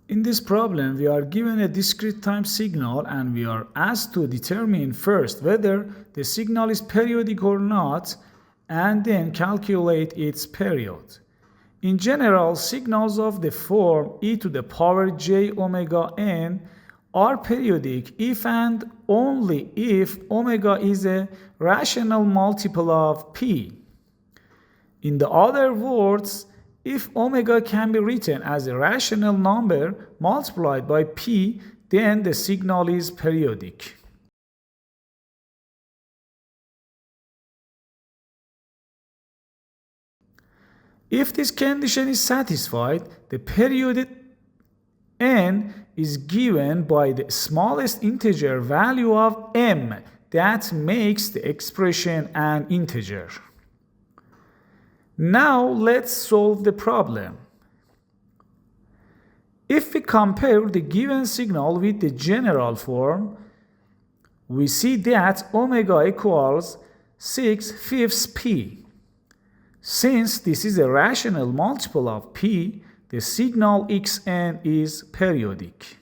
In this problem, we are given a discrete time signal and we are asked to determine first whether the signal is periodic or not and then calculate its period. In general, signals of the form e to the power j omega n are periodic if and only if omega is a rational multiple of p. In the other words, if omega can be written as a rational number multiplied by p, then the signal is periodic. If this condition is satisfied, the period n is given by the smallest integer value of m that makes the expression an integer. Now let's solve the problem. If we compare the given signal with the general form, we see that omega equals 6/5 p. Since this is a rational multiple of p, the signal xn is periodic.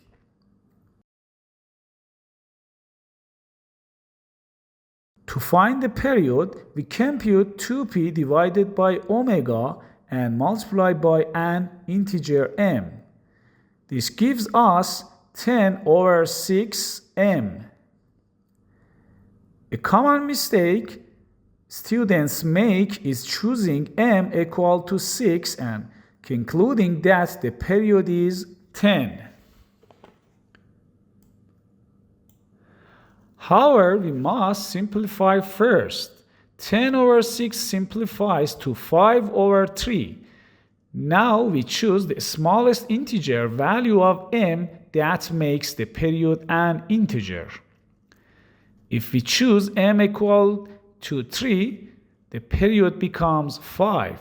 To find the period, we compute 2p divided by omega and multiply by an integer m. This gives us 10/6m. A common mistake students make is choosing m equal to 6 and concluding that the period is 10. However, we must simplify first. 10/6 simplifies to 5/3. Now we choose the smallest integer value of m that makes the period an integer. If we choose m equal to 3, the period becomes 5.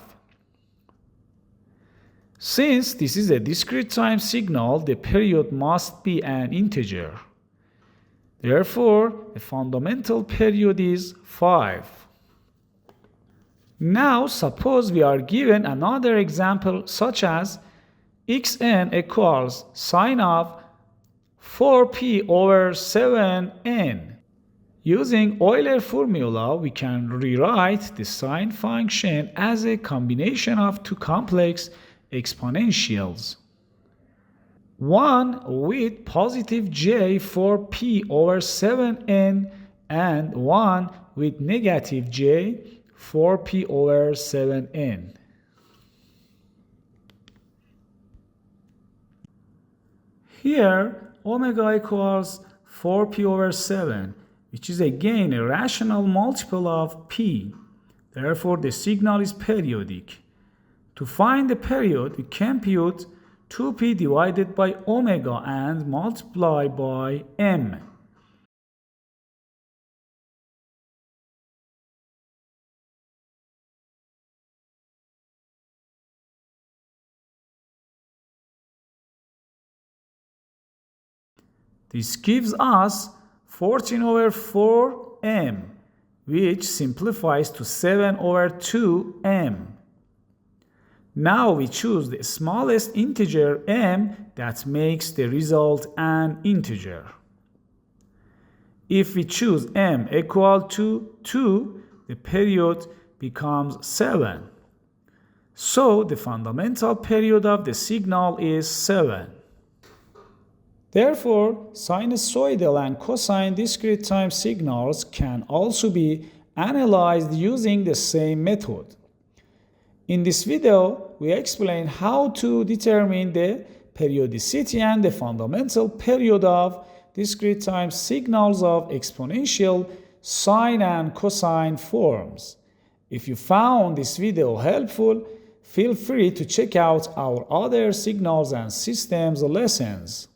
Since this is a discrete time signal, the period must be an integer. Therefore, the fundamental period is 5. Now, suppose we are given another example such as xn equals sine of 4p/7n. Using Euler formula, we can rewrite the sine function as a combination of two complex exponentials. One with positive j for p/7n and one with negative j for p/7n. Here, omega equals 4p/7, which is again a rational multiple of p. Therefore, the signal is periodic. To find the period, we compute 2p divided by omega and multiply by m. This gives us 14/4m, which simplifies to 7/2m. Now we choose the smallest integer m that makes the result an integer. If we choose m equal to 2, the period becomes 7. So the fundamental period of the signal is 7. Therefore, sinusoidal and cosine discrete time signals can also be analyzed using the same method. In this video, we explain how to determine the periodicity and the fundamental period of discrete time signals of exponential sine and cosine forms. If you found this video helpful, feel free to check out our other signals and systems lessons.